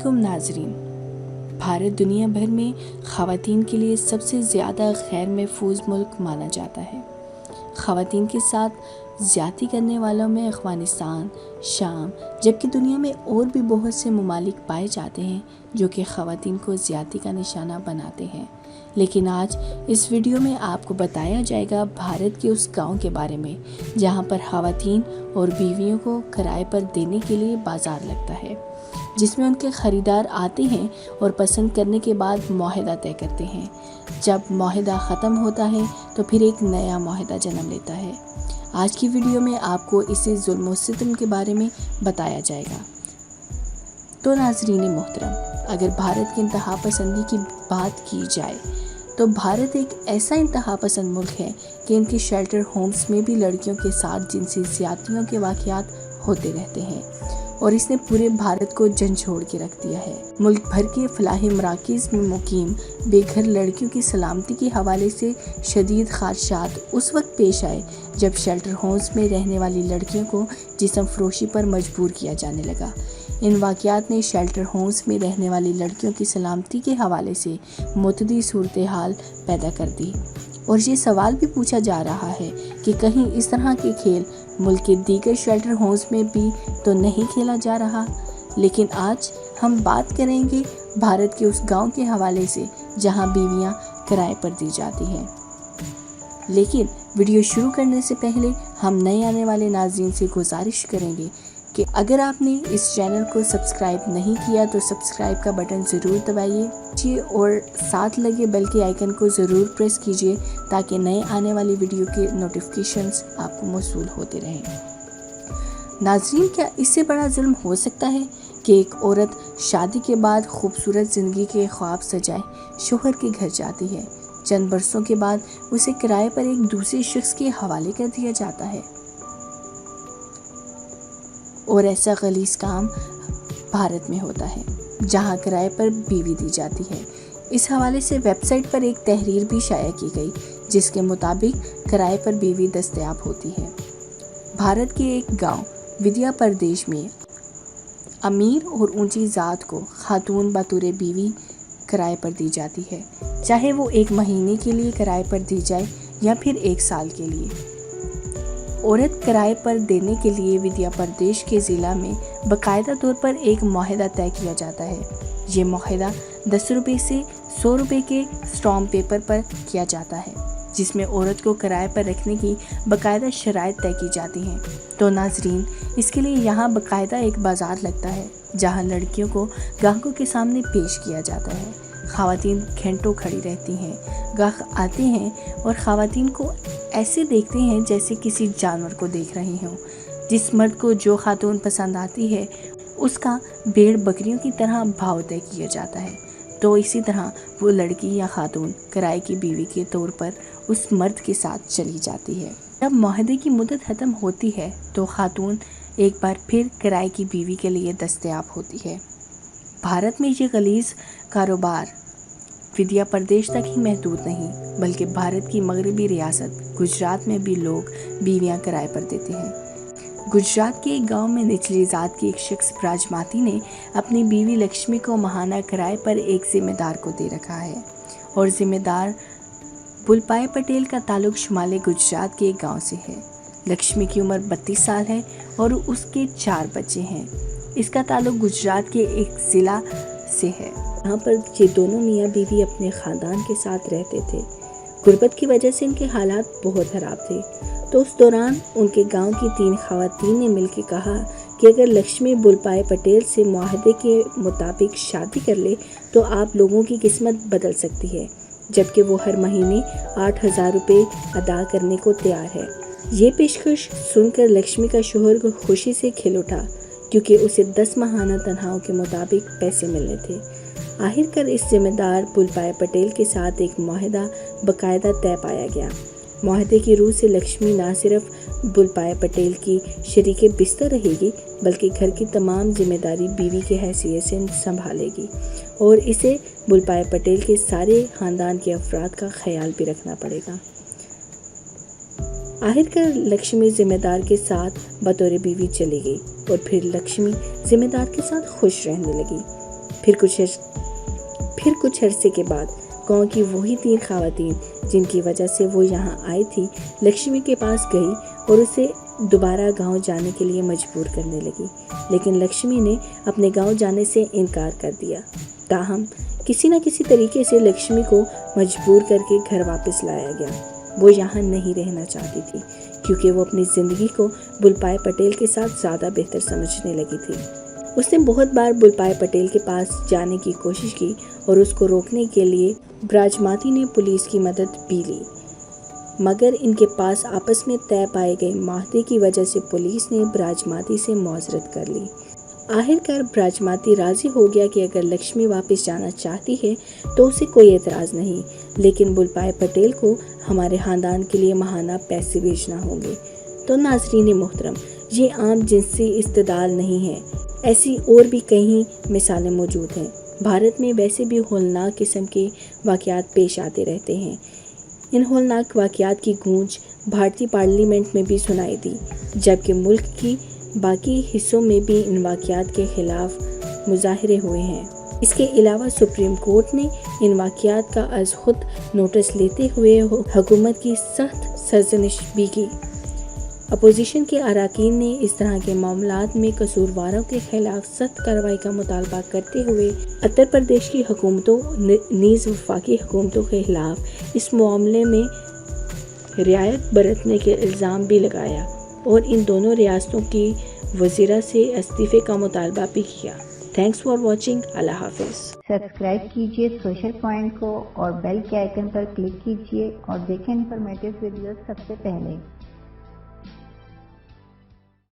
अस्सलामुअलैकुम नाजरीन। भारत दुनिया भर में ख़वातीन के लिए सबसे ज़्यादा गैर महफूज मुल्क माना जाता है। ख़वातीन के साथ ज़्यादती करने वालों में अफ़गानिस्तान, शाम, जबकि दुनिया में और भी बहुत से ममालिक पाए जाते हैं जो कि ख़वातीन को ज़्यादती का निशाना बनाते हैं। लेकिन आज इस वीडियो में आपको बताया जाएगा भारत के उस गांव के बारे में जहां पर ख़वातीन और बीवियों को किराए पर देने के लिए बाज़ार लगता है, जिसमें उनके ख़रीदार आते हैं और पसंद करने के बाद मुआहदा तय करते हैं। जब मुआहदा ख़त्म होता है तो फिर एक नया मुआहदा जन्म लेता है। आज की वीडियो में आपको इसी जुल्म और सितम के बारे में बताया जाएगा। तो नाज़रीन मोहतरम, अगर भारत की इंतहा पसंदी की बात की जाए तो भारत एक ऐसा इंतहा पसंद मुल्क है कि इनके शेल्टर होम्स में भी लड़कियों के साथ जिनसी ज़्यादतियों के वाक़यात होते रहते हैं और इसने पूरे भारत को झंझोड़ के रख दिया है। मुल्क भर के फलाही मराकिज़ में मुकीम बेघर लड़कियों की सलामती के हवाले से शदीद ख़ादशात उस वक्त पेश आए जब शेल्टर होम्स में रहने वाली लड़कियों को जिस्म फरोशी पर मजबूर किया जाने लगा। इन वाक़यात ने शेल्टर होम्स में रहने वाली लड़कियों की सलामती के हवाले से मुतदी सूरत हाल पैदा कर दी और ये सवाल भी पूछा जा रहा है कि कहीं इस तरह के खेल मुल्क के दीगर शेल्टर होम्स में भी तो नहीं खेला जा रहा। लेकिन आज हम बात करेंगे भारत के उस गांव के हवाले से जहां बीवियां किराए पर दी जाती हैं। लेकिन वीडियो शुरू करने से पहले हम नए आने वाले नाज़रीन से गुजारिश करेंगे कि अगर आपने इस चैनल को सब्सक्राइब नहीं किया तो सब्सक्राइब का बटन ज़रूर दबाइए और साथ लगे बेल के आइकन को ज़रूर प्रेस कीजिए ताकि नए आने वाली वीडियो के नोटिफिकेशंस आपको मौसूल होते रहें। नाज़रीन, क्या इससे बड़ा जुल्म हो सकता है कि एक औरत शादी के बाद खूबसूरत ज़िंदगी के ख्वाब सजाए शोहर के घर जाती है, चंद बरसों के बाद उसे किराए पर एक दूसरे शख्स के हवाले कर दिया जाता है और ऐसा गलीज़ काम भारत में होता है जहां किराए पर बीवी दी जाती है। इस हवाले से वेबसाइट पर एक तहरीर भी शाया की गई जिसके मुताबिक किराए पर बीवी दस्तयाब होती है। भारत के एक गांव विद्या प्रदेश में अमीर और ऊंची ज़ात को खातून बतौर बीवी किराए पर दी जाती है, चाहे वो एक महीने के लिए किराए पर दी जाए या फिर एक साल के लिए। औरत किराए पर देने के लिए विद्या प्रदेश के ज़िला में बाकायदा तौर पर एक मुआहदा तय किया जाता है। ये मुआहदा 10 रुपये से 100 रुपये के स्टॉम्प पेपर पर किया जाता है जिसमें औरत को किराए पर रखने की बाकायदा शराइत तय की जाती हैं। तो नाजरीन, इसके लिए यहाँ बाकायदा एक बाज़ार लगता है जहाँ लड़कियों को ग्राहकों के सामने पेश किया जाता है। ख़वातीन घंटों खड़ी रहती हैं, ग्राहक आते हैं और ख़वातीन को ऐसे देखते हैं जैसे किसी जानवर को देख रहे हों। जिस मर्द को जो खातून पसंद आती है उसका भेड़ बकरियों की तरह भाव तय किया जाता है। तो इसी तरह वो लड़की या खातून किराए की बीवी के तौर पर उस मर्द के साथ चली जाती है। जब मुआहदे की मुद्दत ख़त्म होती है तो खातून एक बार फिर किराए की बीवी के लिए दस्तयाब होती है। भारत में ये गलीज़ कारोबार विद्या प्रदेश तक ही महदूद नहीं बल्कि भारत की मगरबी रियासत गुजरात में भी लोग बीवियां किराए पर देते हैं। गुजरात के एक गांव में निचली ज़ात की एक शख्स ब्राजमाती ने अपनी बीवी लक्ष्मी को माहाना किराए पर एक ज़िम्मेदार को दे रखा है और ज़िम्मेदार बुलपाय पटेल का ताल्लुक शुमाली गुजरात के एक गाँव से है। लक्ष्मी की उम्र 32 साल है और उसके 4 बच्चे हैं। इसका ताल्लुक गुजरात के एक ज़िला से है। यहाँ पर ये दोनों मियाँ बीवी अपने ख़ानदान के साथ रहते थे। गुर्बत की वजह से इनके हालात बहुत ख़राब थे। तो उस दौरान उनके गांव की 3 ख़वातीन ने मिलकर कहा कि अगर लक्ष्मी बुलपाय पटेल से मुआहदे के मुताबिक शादी कर ले तो आप लोगों की किस्मत बदल सकती है, जबकि वो हर महीने 8,000 रुपये अदा करने को तैयार है। ये पेशकश सुनकर लक्ष्मी का शोहर खुशी से खिल उठा क्योंकि उसे 10 माहाना तनख्वाहों के मुताबिक पैसे मिलने थे। आखिरकार इस ज़िम्मेदार बुलपाय पटेल के साथ एक मुआहदा बाकायदा तय पाया गया। मुआहदे की रूह से लक्ष्मी न सिर्फ बुलपाय पटेल की शरीके बिस्तर रहेगी बल्कि घर की तमाम जिम्मेदारी बीवी के हैसियत से संभालेगी और इसे बुलपाय पटेल के सारे ख़ानदान के अफराद का ख्याल भी रखना पड़ेगा। आखिरकार लक्ष्मी ज़िम्मेदार के साथ बतौर बीवी चली गई और फिर लक्ष्मी ज़िम्मेदार के साथ खुश रहने लगी। پھر کچھ عرصے کے بعد گاؤں کی وہی 3 خواتین جن کی وجہ سے وہ یہاں آئی تھی لکشمی کے پاس گئی اور اسے دوبارہ گاؤں جانے کے لیے مجبور کرنے لگی، لیکن لکشمی نے اپنے گاؤں جانے سے انکار کر دیا۔ تاہم کسی نہ کسی طریقے سے لکشمی کو مجبور کر کے گھر واپس لایا گیا۔ وہ یہاں نہیں رہنا چاہتی تھی کیونکہ وہ اپنی زندگی کو بلپائے پٹیل کے ساتھ زیادہ بہتر سمجھنے لگی تھی۔ اس نے بہت بار بلپائے پٹیل کے پاس جانے کی کوشش کی اور اس کو روکنے کے لیے براجماتی نے پولیس کی مدد بھی لی، مگر ان کے پاس آپس میں طے پائے گئے معاہدے کی وجہ سے پولیس نے براجماتی سے معذرت کر لی۔ آخرکار براجماتی راضی ہو گیا کہ اگر لکشمی واپس جانا چاہتی ہے تو اسے کوئی اعتراض نہیں، لیکن بلپائے پٹیل کو ہمارے خاندان کے لیے ماہانہ پیسے بھیجنا ہوں گے۔ تو ناظرین محترم، یہ عام جنسی استعداد نہیں ہے، ایسی اور بھی کئی مثالیں موجود ہیں۔ بھارت میں ویسے بھی ہولناک قسم کے واقعات پیش آتے رہتے ہیں۔ ان ہولناک واقعات کی گونج بھارتی پارلیمنٹ میں بھی سنائی دی، جبکہ ملک کی باقی حصوں میں بھی ان واقعات کے خلاف مظاہرے ہوئے ہیں۔ اس کے علاوہ سپریم کورٹ نے ان واقعات کا از خود نوٹس لیتے ہوئے حکومت کی سخت سرزنش بھی کی۔ اپوزیشن کے اراکین نے اس طرح کے معاملات میں قصورواروں کے خلاف سخت کارروائی کا مطالبہ کرتے ہوئے اتر پردیش کی حکومتوں نیز وفاقی حکومتوں کے خلاف اس معاملے میں رعایت برتنے کے الزام بھی لگایا اور ان دونوں ریاستوں کی وزراء سے استعفے کا مطالبہ بھی کیا۔ Thanks for watching. اللہ حافظ۔ سبسکرائب کیجئے سوشل پوائنٹ کو اور بیل کے آئیکن پر کلک کیجئے اور دیکھیں انفارمیٹیو ویڈیوز سب سے پہلے۔